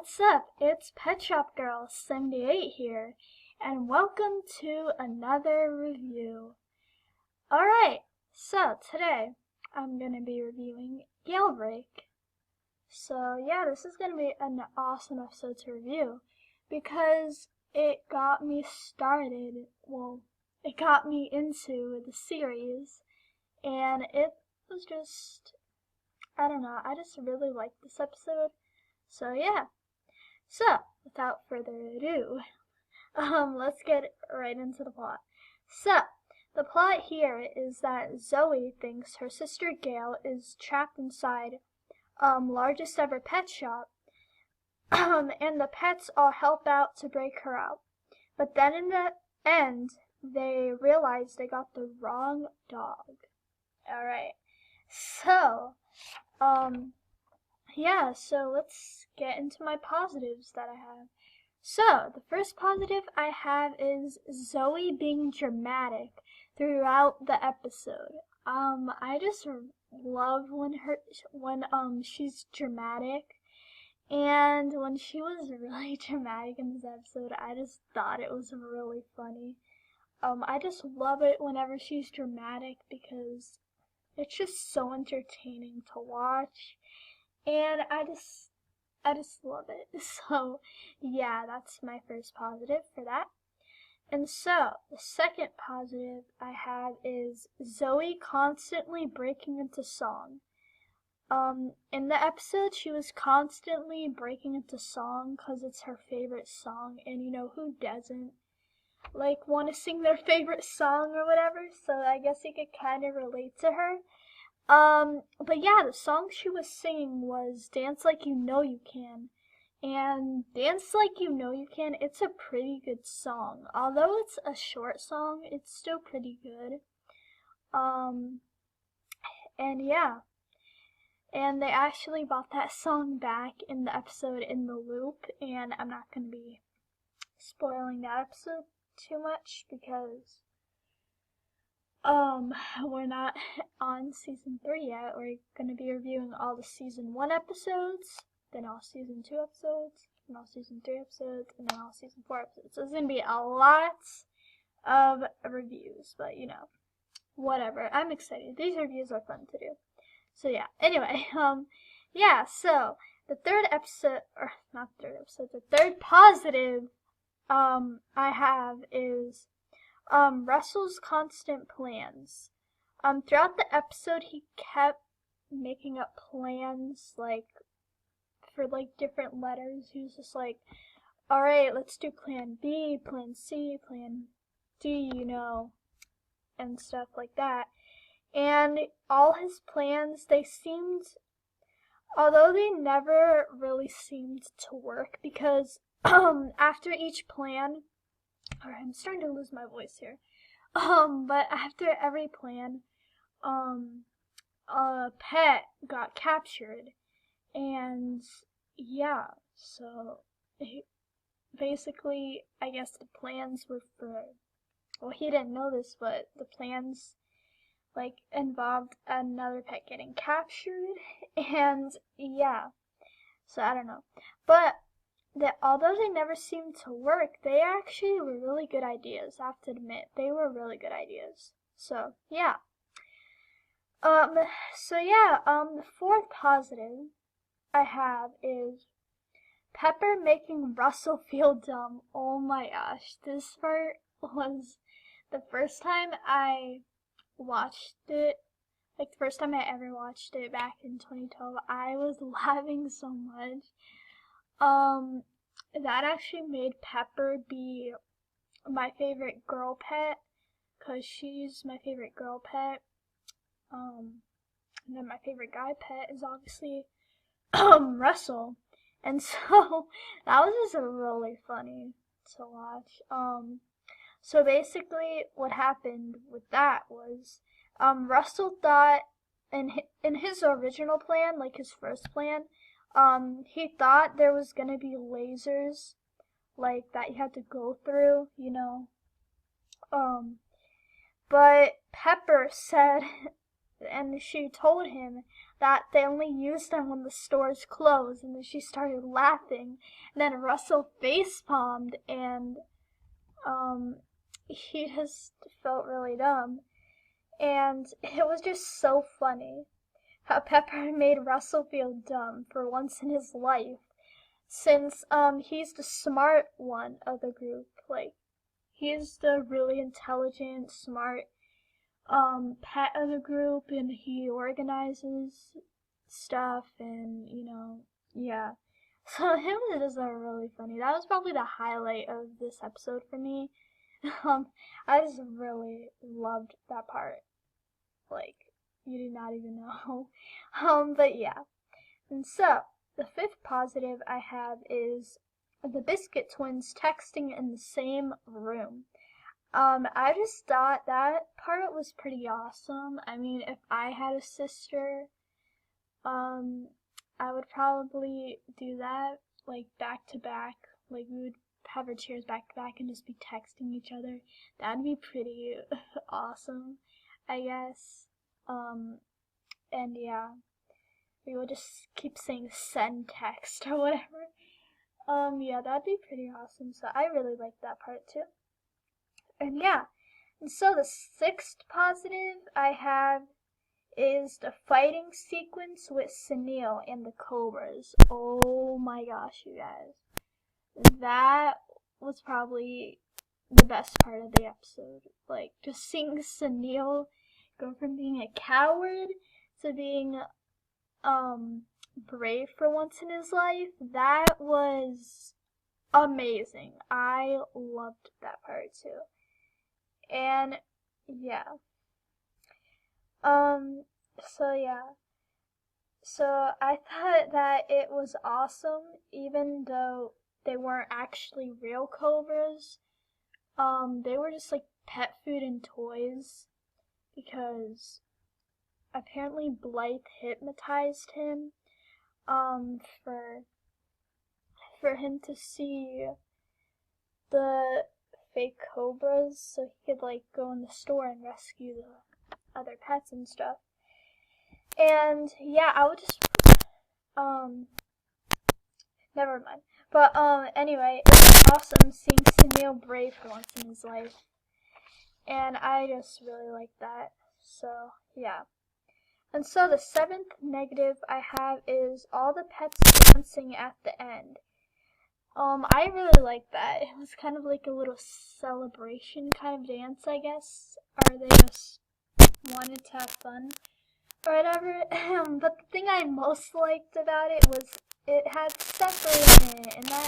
What's up? It's Pet Shop Girl 78 here, and welcome to another review. Alright, so today I'm going to be reviewing GailBreak. So yeah, this is going to be an awesome episode to review because it got me started, it got me into the series, and it was just, I don't know, I just really liked this episode. So yeah, so without further ado, let's get right into the plot. So, the plot here is that Zoe thinks her sister Gail is trapped inside largest ever pet shop, and the pets all help out to break her out. But then in the end, they realize they got the wrong dog. Alright, so, yeah, so let's get into my positives that I have. So, the first positive I have is Zoe being dramatic throughout the episode. I just love when she's dramatic, and when she was really dramatic in this episode, I just thought it was really funny. I just love it whenever she's dramatic because it's just so entertaining to watch. And I just love it. So, yeah, that's my first positive for that. And so, the second positive I have is Zoe constantly breaking into song. In the episode, she was constantly breaking into song because it's her favorite song, and you know, who doesn't, like, want to sing their favorite song or whatever, so I guess you could kind of relate to her. But yeah, the song she was singing was Dance Like You Know You Can. And Dance Like You Know You Can, it's a pretty good song. Although it's a short song, it's still pretty good. And yeah. And they actually brought that song back in the episode In the Loop. And I'm not going to be spoiling that episode too much because we're not on season 3 yet. We're going to be reviewing all the season 1 episodes, then all season 2 episodes, and all season 3 episodes, and then all season 4 episodes. So it's going to be a lot of reviews, but you know, whatever. I'm excited. These reviews are fun to do. So yeah, anyway, yeah, so the third positive, I have is, Russell's constant plans. Throughout the episode, he kept making up plans, like, for, like, different letters. He was just like, alright, let's do plan B, plan C, plan D, you know, and stuff like that. And all his plans, although they never really seemed to work, because, after each plan, alright, I'm starting to lose my voice here. But after every plan, a pet got captured, and yeah, so basically, I guess the plans were well, he didn't know this, but the plans, like, involved another pet getting captured, and yeah, so I don't know, but although they never seemed to work, they actually were really good ideas. I have to admit, they were really good ideas. So yeah. The fourth positive I have is Pepper making Russell feel dumb. Oh my gosh, this part was the first time I watched it. Like the first time I ever watched it back in 2012, I was laughing so much. That actually made Pepper be my favorite girl pet, cause she's my favorite girl pet. And then my favorite guy pet is obviously Russell, and so that was just really funny to watch. So basically, what happened with that was, Russell thought in his original plan, like his first plan, he thought there was gonna be lasers, like, that you had to go through, you know, but Pepper said, and she told him that they only use them when the stores close, and then she started laughing, and then Russell facepalmed, and he just felt really dumb, and it was just so funny how Pepper made Russell feel dumb for once in his life, since he's the smart one of the group. Like, he's the really intelligent, smart pet of the group, and he organizes stuff, and yeah. So him is really funny. That was probably the highlight of this episode for me. I just really loved that part. Like, you do not even know. But yeah. And so, the fifth positive I have is the Biscuit twins texting in the same room. I just thought that part was pretty awesome. I mean, if I had a sister, I would probably do that, like, back to back. Like, we would have our chairs back to back and just be texting each other. That'd be pretty awesome, I guess. And yeah, we would just keep saying send text or whatever. Yeah, that'd be pretty awesome. So I really like that part too. And yeah, and so the sixth positive I have is the fighting sequence with Sunil and the Cobras. Oh my gosh, you guys. That was probably the best part of the episode. Like, just seeing Sunil go from being a coward to being brave for once in his life, that was amazing. I loved that part too. And yeah. So I thought that it was awesome, even though they weren't actually real cobras. They were just like pet food and toys, because apparently Blythe hypnotized him, for him to see the fake cobras, so he could like go in the store and rescue the other pets and stuff. And yeah, I would just never mind. But anyway, it was awesome seeing Sunil brave for once in his life, and I just really like that. So yeah. And so the seventh negative I have is all the pets dancing at the end. I really like that. It was kind of like a little celebration kind of dance, I guess. Or they just wanted to have fun or whatever. But the thing I most liked about it was it had Sepper in it, and that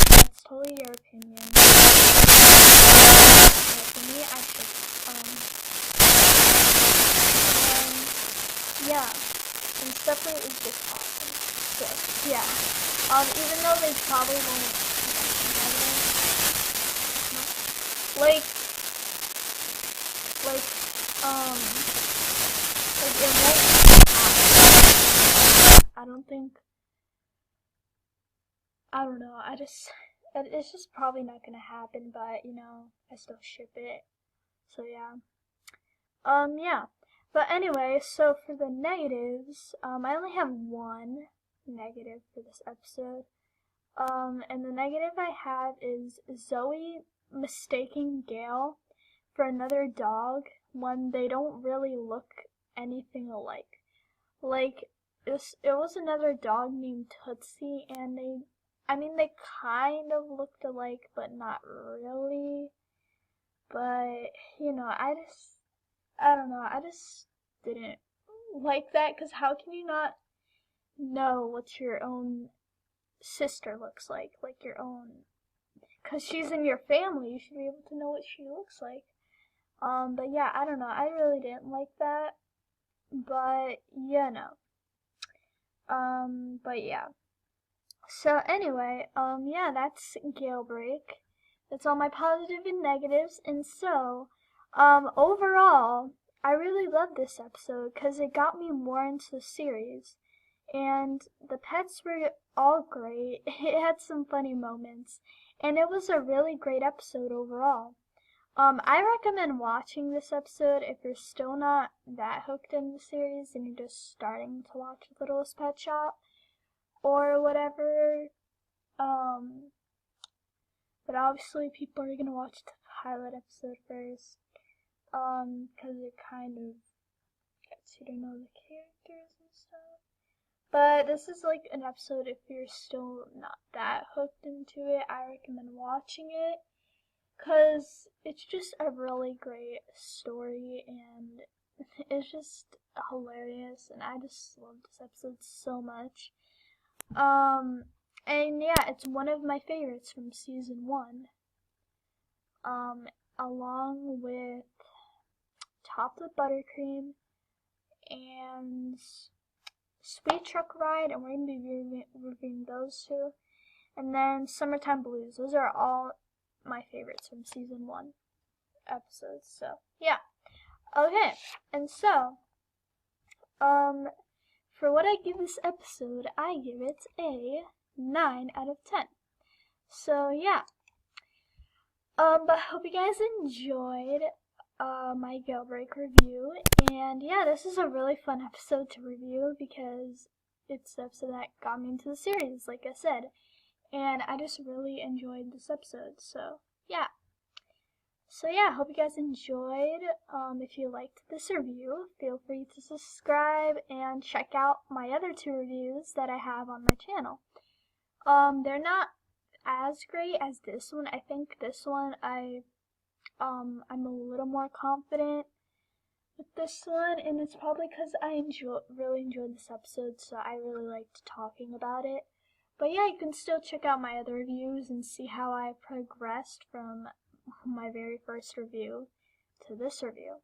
that's totally your opinion. For me, I think, yeah, and Sepper is just awesome. So, yeah. Even though they probably won't, like, it won't happen. I don't think, I don't know, it's just probably not gonna happen, but, I still ship it. So, yeah. Yeah. But anyway, so for the negatives, I only have one negative for this episode. And the negative I have is Zoe mistaking Gail for another dog when they don't really look anything alike. Like, it was another dog named Tootsie, and they kind of looked alike, but not really. But, I don't know, I just didn't like that, because how can you not know what your own sister looks like your own, because she's in your family, you should be able to know what she looks like. But yeah, I don't know, I really didn't like that, but but yeah. So anyway, yeah, that's GailBreak. That's all my positive and negatives, and so, overall, I really loved this episode because it got me more into the series, and the pets were all great. It had some funny moments, and it was a really great episode overall. I recommend watching this episode if you're still not that hooked in the series and you're just starting to watch Littlest Pet Shop or whatever. But obviously people are gonna watch the pilot episode first, because it kind of gets you to know the characters and stuff. But this is like an episode if you're still not that hooked into it. I recommend watching it because it's just a really great story and it's just hilarious, and I just love this episode so much. And yeah, it's one of my favorites from season 1. Along with Topped with Buttercream and Sweet Truck Ride, and we're going to be reviewing those two. And then Summertime Blues. Those are all my favorites from season 1 episodes. So, yeah. Okay, and so, for what I give this episode, I give it a 9 out of 10. So, yeah. But I hope you guys enjoyed my GailBreak review. And yeah, this is a really fun episode to review because it's the episode that got me into the series, like I said. And I just really enjoyed this episode. So, yeah. I hope you guys enjoyed. If you liked this review, feel free to subscribe and check out my other 2 reviews that I have on my channel. They're not as great as this one. I think this one I'm a little more confident with this one, and it's probably because I really enjoyed this episode, so I really liked talking about it. But yeah, you can still check out my other reviews and see how I progressed from my very first review to this review.